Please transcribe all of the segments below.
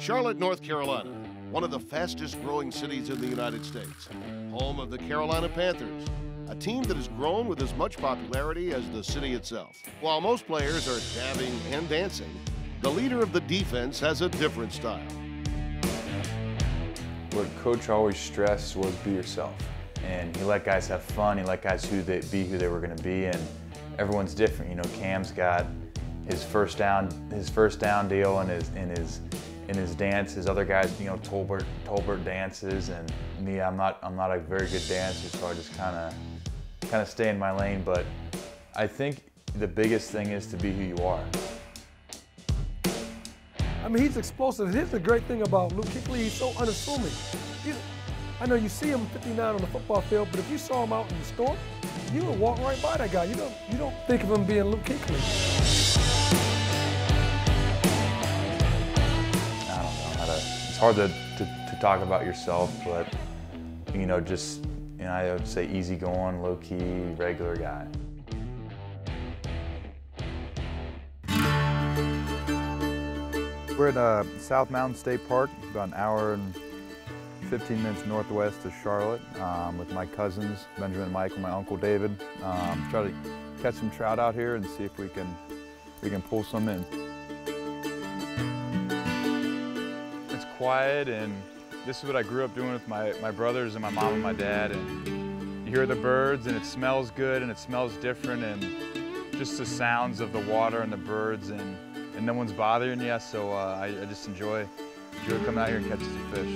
Charlotte, North Carolina, one of the fastest growing cities in the United States, home of the Carolina Panthers, a team that has grown with as much popularity as the city itself. While most players are dabbing and dancing, the leader of the defense has a different style. What Coach always stressed was be yourself. And he let guys have fun, he let guys be who they were going to be, and everyone's different. You know, Cam's got his first down deal and his dances. Other guys, you know, Tolbert dances, and me, I'm not a very good dancer, so I just kind of stay in my lane. But I think the biggest thing is to be who you are. I mean, he's explosive. Here's the great thing about Luke Kuechly, he's so unassuming. I know you see him 59 on the football field, but if you saw him out in the store, you would walk right by that guy. You don't think of him being Luke Kuechly. I don't know it's hard to talk about yourself, but you know, just, you know, I would say easygoing, low-key, regular guy. We're at South Mountain State Park, about an hour and 15 minutes northwest of Charlotte, with my cousins, Benjamin and Michael, my uncle David. Try to catch some trout out here and see if we can pull some in. It's quiet, and this is what I grew up doing with my brothers and my mom and my dad. And you hear the birds, and it smells good, and it smells different, and just the sounds of the water and the birds, and no one's bothering you, so I just enjoy coming out here and catching some fish.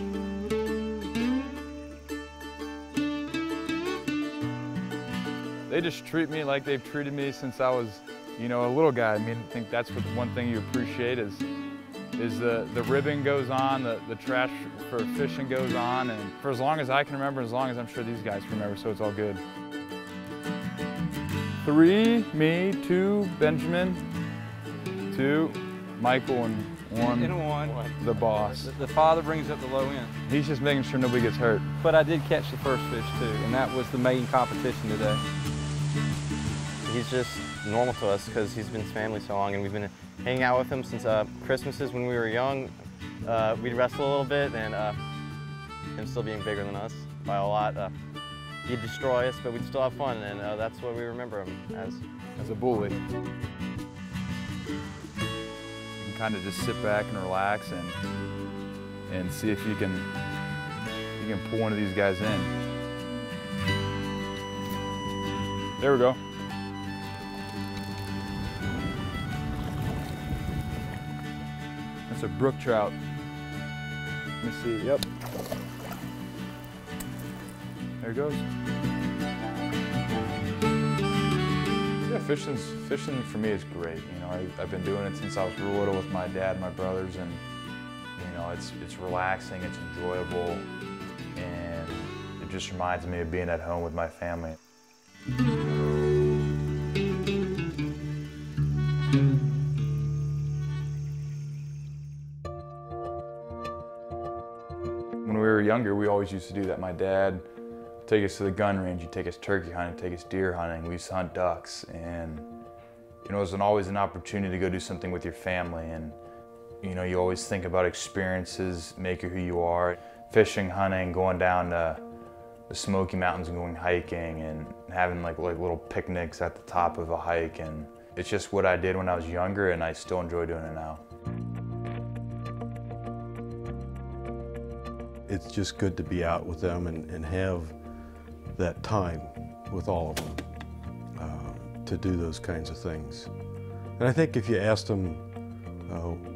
They just treat me like they've treated me since I was, you know, a little guy. I mean, I think that's what one thing you appreciate is the ribbon goes on, the trash for fishing goes on, and for as long as I can remember, as long as I'm sure these guys can remember, so it's all good. 3, me, 2, Benjamin, 2, Michael, and 1, the boss. The father brings up the low end. He's just making sure nobody gets hurt. But I did catch the first fish too, and that was the main competition today. He's just normal to us because he's been family so long, and we've been hanging out with him since Christmases when we were young. We'd wrestle a little bit, and him still being bigger than us by a lot. He'd destroy us, but we'd still have fun, and that's what we remember him as a bully. You can kind of just sit back and relax and see if you can pull one of these guys in. There we go. That's a brook trout. Let me see, yep. There it goes. Yeah, fishing for me is great. You know, I've been doing it since I was real little with my dad and my brothers, and you know, it's relaxing, it's enjoyable, and it just reminds me of being at home with my family. When we were younger, we always used to do that. My dad would take us to the gun range, he'd take us turkey hunting, take us deer hunting. We used to hunt ducks, and you know, it was always an opportunity to go do something with your family. And you know, you always think about experiences make you who you are. Fishing, hunting, going down to the Smoky Mountains and going hiking, and having like little picnics at the top of a hike. And it's just what I did when I was younger, and I still enjoy doing it now. It's just good to be out with them and have that time with all of them to do those kinds of things. And I think if you asked them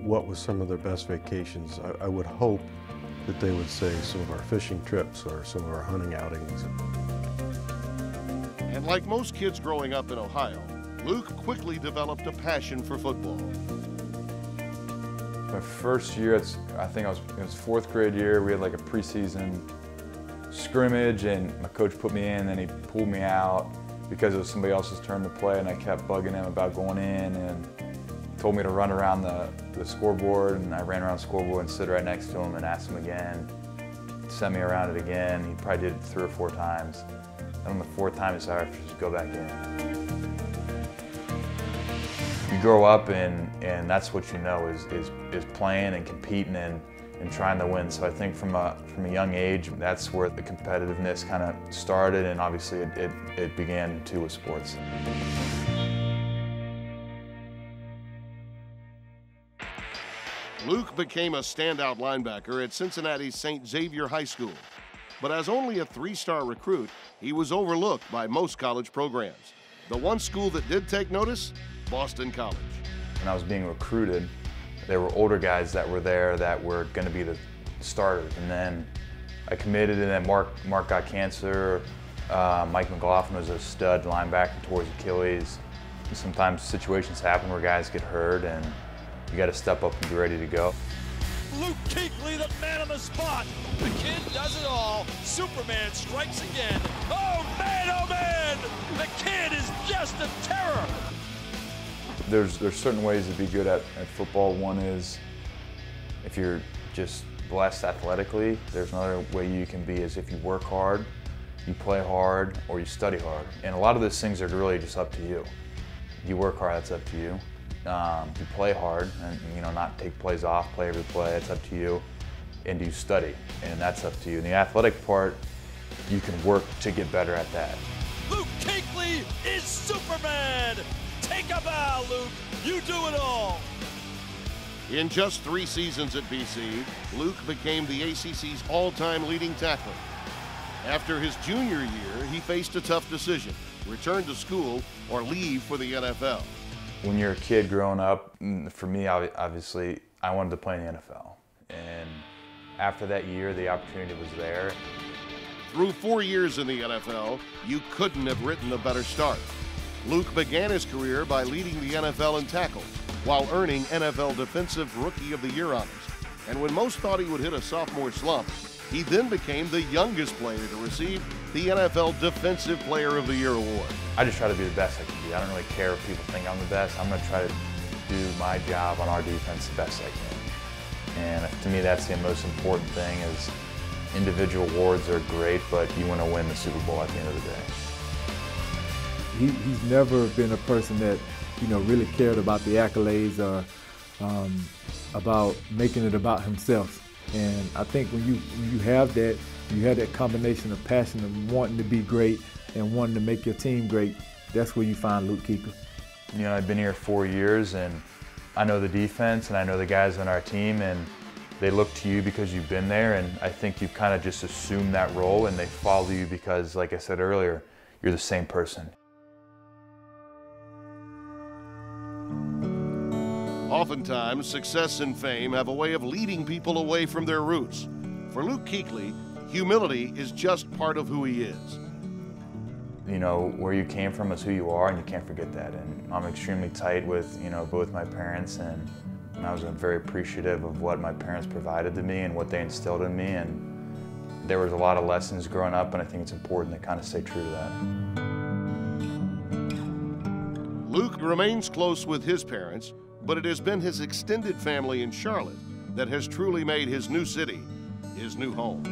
what was some of their best vacations, I would hope that they would say some of our fishing trips or some of our hunting outings. And like most kids growing up in Ohio, Luke quickly developed a passion for football. My first year, I think it was 4th grade year, we had like a preseason scrimmage, and my coach put me in, and he pulled me out because it was somebody else's turn to play, and I kept bugging him about going in, and told me to run around the scoreboard, and I ran around the scoreboard and stood right next to him and asked him again. Sent me around it again. He probably did it 3 or 4 times. And on the 4th time, he said, "All right, just go back in." You grow up, and that's what you know is playing and competing, and and trying to win. So I think from a young age, that's where the competitiveness kind of started, and obviously it began too with sports. Luke became a standout linebacker at Cincinnati's St. Xavier High School. But as only a three-star recruit, he was overlooked by most college programs. The one school that did take notice, Boston College. When I was being recruited, there were older guys that were there that were going to be the starters. And then I committed, and then Mark got cancer. Mike McLaughlin was a stud linebacker towards Achilles. Sometimes situations happen where guys get hurt, and you got to step up and be ready to go. Luke Kuechly, the man on the spot. The kid does it all. Superman strikes again. Oh man, the kid is just a terror. There's certain ways to be good at football. One is if you're just blessed athletically. There's another way you can be is if you work hard, you play hard, or you study hard. And a lot of those things are really just up to you. You work hard, that's up to you. You play hard and not take plays off, play every play, it's up to you. And you study, and that's up to you. And the athletic part, you can work to get better at that. Luke Kuechly is Superman! Take a bow, Luke. You do it all. In just 3 seasons at BC, Luke became the ACC's all-time leading tackler. After his junior year, he faced a tough decision: return to school or leave for the NFL. When you're a kid growing up, for me, obviously, I wanted to play in the NFL. And after that year, the opportunity was there. Through 4 years in the NFL, you couldn't have written a better start. Luke began his career by leading the NFL in tackles, while earning NFL Defensive Rookie of the Year honors. And when most thought he would hit a sophomore slump, he then became the youngest player to receive the NFL Defensive Player of the Year award. I just try to be the best I can be. I don't really care if people think I'm the best. I'm going to try to do my job on our defense the best I can. And to me, that's the most important thing. Is individual awards are great, but you want to win the Super Bowl at the end of the day. He's never been a person that, really cared about the accolades or about making it about himself. And I think when you have that combination of passion of wanting to be great and wanting to make your team great, that's where you find Luke Kuechly. I've been here 4 years, and I know the defense and I know the guys on our team, and they look to you because you've been there, and I think you've kind of just assumed that role, and they follow you because, like I said earlier, you're the same person. Oftentimes, success and fame have a way of leading people away from their roots. For Luke Kuechly, humility is just part of who he is. Where you came from is who you are, and you can't forget that. And I'm extremely tight with, both my parents, and I was very appreciative of what my parents provided to me and what they instilled in me. And there was a lot of lessons growing up, and I think it's important to kind of stay true to that. Luke remains close with his parents, but it has been his extended family in Charlotte that has truly made his new city his new home.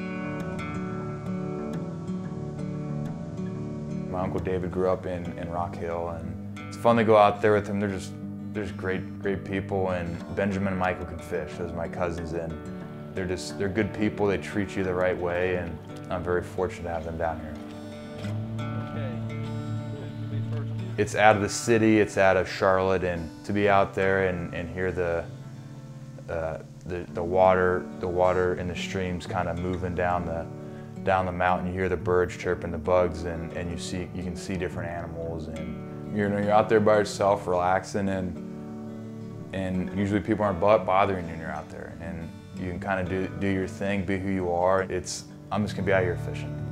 My Uncle David grew up in Rock Hill, and it's fun to go out there with him. There's great people, and Benjamin and Michael can fish. Those are my cousins, and they're good people. They treat you the right way, and I'm very fortunate to have them down here. It's out of the city, it's out of Charlotte, and to be out there and hear the water in the streams kind of moving down the mountain. You hear the birds chirping, the bugs, and you can see different animals, and you're out there by yourself, relaxing, and usually people aren't bothering you when you're out there, and you can kind of do your thing, be who you are. I'm just gonna be out here fishing.